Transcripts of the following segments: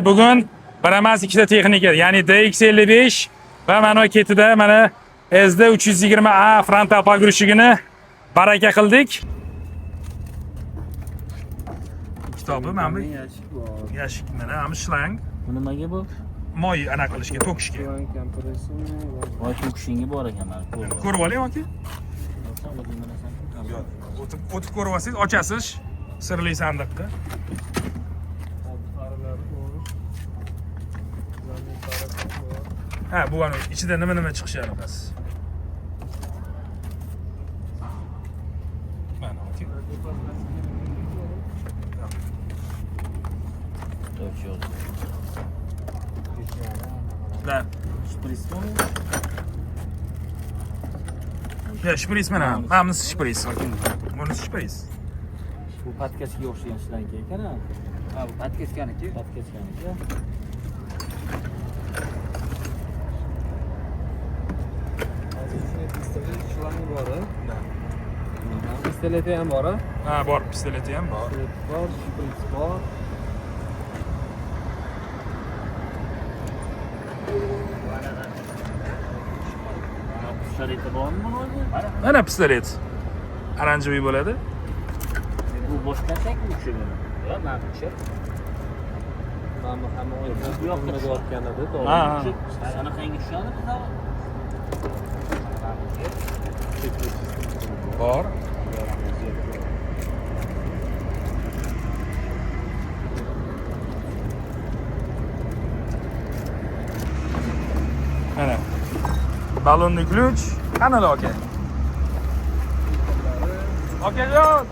Bugun bir emas ikkita texnika, ya'ni DX55 va mana ketida mana SD320A frontal pogrushigini baraka qildik. Kitobi mana bu yashik mana ham shlang. Nimaga bu? Moy ana qilishga, to'kishga. Voy to'kishinga bor ekan mana. Ko'rib oling yoki? O'tib ko'rib olsangiz, ochasiz sirli sandiqqa. Ha, bu ana ichida nima chiqishini bilasiz. Mana okey. La, Shprismi? ya shpris mana. Hamisi shpris. Bunisi shpris. Bu podkastga o'xshagan shlanka ekan-a. Ha, bu podkastganiki. Podkastganiki. Pistoleti ham bor, ha? Ha, bor, pistoleti ham bor. Bor, shpris bor. Sharita bormi buni? Mana pistolet. Oranjiy bo'ladi. Bu boshqacha-ku uchun. Yo'q, menimcha. Mana bu hamma o'yinda bo'layotgan edi, to'g'ri. Ha. Anaqangi tushadi bu. Bor. Mana. Balonni ключ. Qanday aka? Akajon.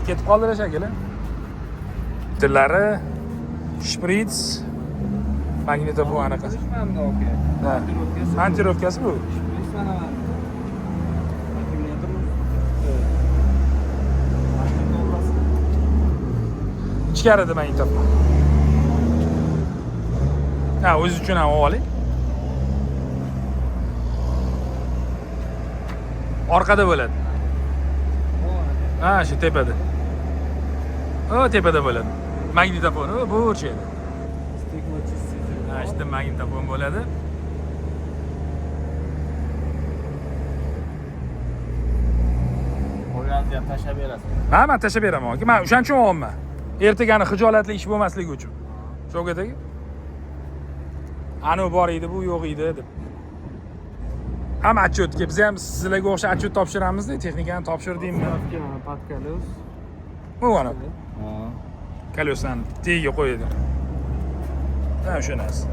Ketib qoldilar shekilli. Tillari, shprits, magnitofon anaqasi. Mana bu aka. Ha. Montirovkasi bu. Shpris mana. Ichkarida magnitofon. Ha, o'zi uchun ham oling. Orqada bo'ladi. Ha, shu tepada. O, tepada bo'ladi. Magnitofon, bu o'chadi. Ha, ishda magnitofon bo'ladi. Qo'yganni ham tashlab berasiz. Ha, men tashlab beraman. Men o'shaning uchun olmayman. Ertagani xijolatli ish bo'lmasligi uchun. Sho'g'idagi. Ani bor edi, bu yo'q edi deb. Hamma отчетga biz ham sizlarga o'xshab отчет topshiramizda, texnikani topshirdingmi? Patkalus. Bu ana. Ha. Kolesani tagiga qo'yadi. Ha, o'sha narsa.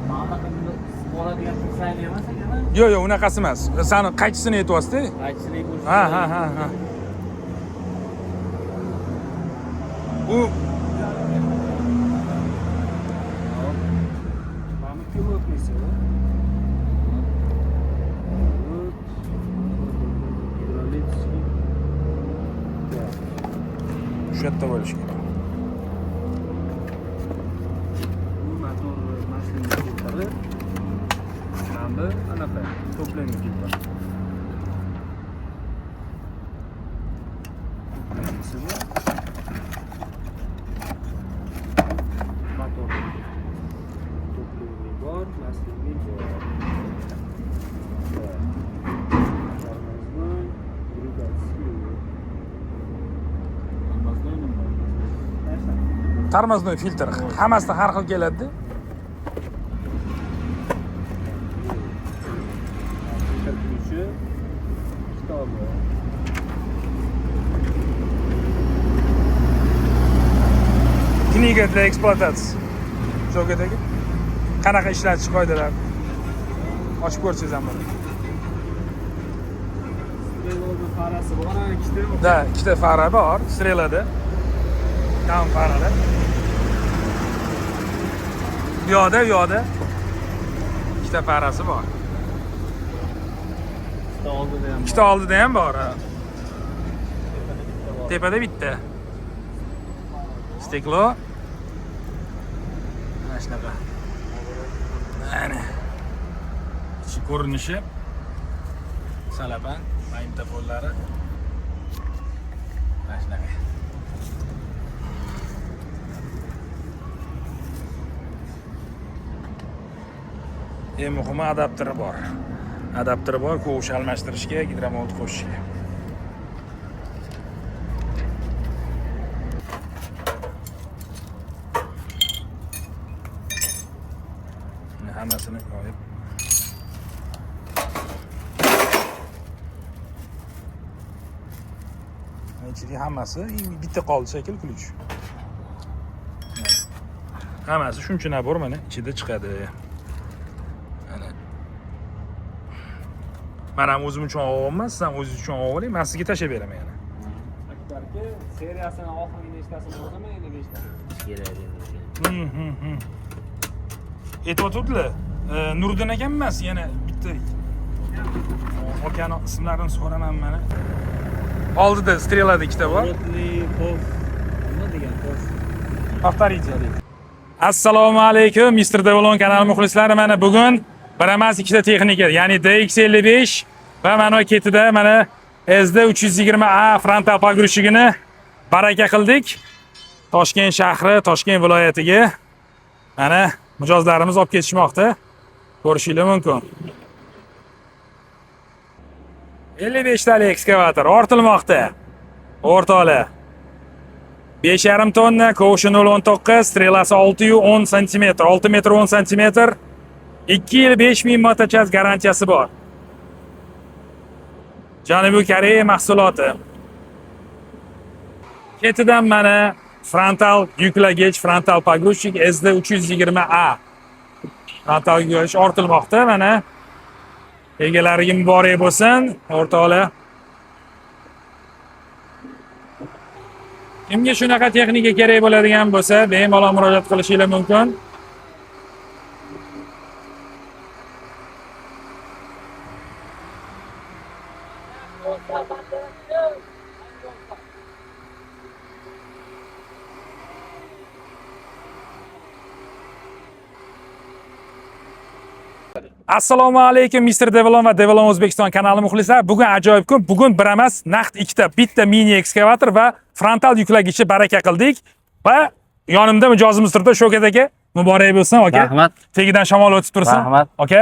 Mana buni bo'ladigan sayli emas ekan. Yo'q, yo'q, unaqasi emas. Sani qaychisini aytyapsiz-da? Qaychilik bo'lsa. Ha. Bu Mana kim o'tmaysa. shu yerda bo'lishi kerak. Bu motor mashinani filtri. Mana bu anaqa to'plangan filtr. Motor to'plangan bor, mashinani bor. Tormoznoy filtr hammasida har xil keladi-da. Kirguvchi kitobi. Kniga для эксплуатации. Sho'g'idagi. Qanaqa ishlatish qoidalari? Ochib ko'rsangiz ham bo'ladi. Strelada farasi bor, ikkita. Da, ikkita fara bor, strelada. Tam farada. Bu yoqda ikkita farasi bor. Ikkita oldida ham bor. Tepada bitta. Steklo. Mana shunaqa. Mana. Ichi ko'rinishi salaban. Magnitofonlari. Mana shunaqa. Eng muhimi adapteri bor. Adapteri bor, kovush almashtirishga, gidromovod qo'shishga. Hammasini qo'yib. Ichida hammasi bitta qoldi shekil ключ. Hammasi shuncha nabor mana ichida chiqadi. Mana. Men ham o'zim uchun olmayman, siz ham o'zingiz uchun oling, men sizga tashab beraman yana. Akbarga seriyasini oxirgi nechtasini o'zimi endi nechtasini? Kerak endi. Aytayotibdilar. Nuriddin akam emas, yana bitta akani ismlarini so'raman mana. Oldida strelada ikkita bor. Nima degan pos? Повторите. Assalomu alaykum, Mr. Devlon kanali muxlislari. Mana bugun bir emas ikkita texnika, ya'ni DX55 va mana ketida mana SD320A frontal pogrushigini baraka qildik. Toshkent shahri, Toshkent viloyatiga mana mijozlarimiz olib ketishmoqda. Ko'rishingiz mumkin. 55 talik ekskavator ortilmoqda. O'rtoqlar. 5,5 tonna, kovushi 0.19, strelasi 610 cm, 6 metr 10 cm. 2 yil 5000 motochas garantiyasi bor. Janubiy Koreya mahsuloti. Ketidan mana frontal yuklagich, frontal pogrushik SD320A. Frontal yuklagich ortilmoqda mana. Egalariga muborak bo'lsin, o'rtoqlar. Kimga shunaqa texnika kerak bo'ladigan bo'lsa, bemalol murojaat qilishingiz mumkin. Assalomu alaykum, Mr. Devlon va Devlon O'zbekiston kanali muxlislari. Bugun ajoyib kun. Bugun bir emas, naqd ikkita, bitta mini ekskavator va frontal yuklagichni baraka qildik va yonimda mijozimiz turibdi. Shokat aka, muborak bo'lsin, aka. Rahmat. Tegidan shamol o'tib tursin. Rahmat. Aka.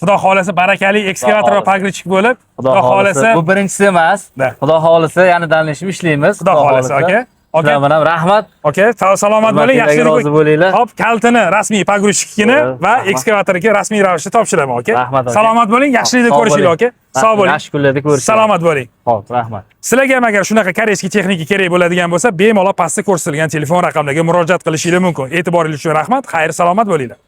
Xudo xolasa barakali ekskavator va pogruchik bo'lib, Xudo xolasa. Bu birinchisi emas. Xudo xolasa, yana damlashib ishlaymiz. Xudo xolasa, aka. Aka, mana rahmat. Aka, salomat bo'ling, yaxshilik rozi bo'linglar. Hop, kaltini rasmiy pogruchikini va ekskavatoriga rasmiy ravishda topshiraman, aka. Rahmat, aka. Salomat bo'ling, yaxshilikda ko'rishinglar, aka. Sog' bo'ling. Yaxshi kunlarda ko'rishamiz. Salomat bo'ling. Xo'p, rahmat. Sizlarga ham agar shunaqa koreyskiy texnika kerak bo'ladigan bo'lsa, bemalol pastda ko'rsatilgan telefon raqamlariga murojaat qilishingiz mumkin. E'tiboringiz uchun rahmat. Xayr, salomat bo'linglar.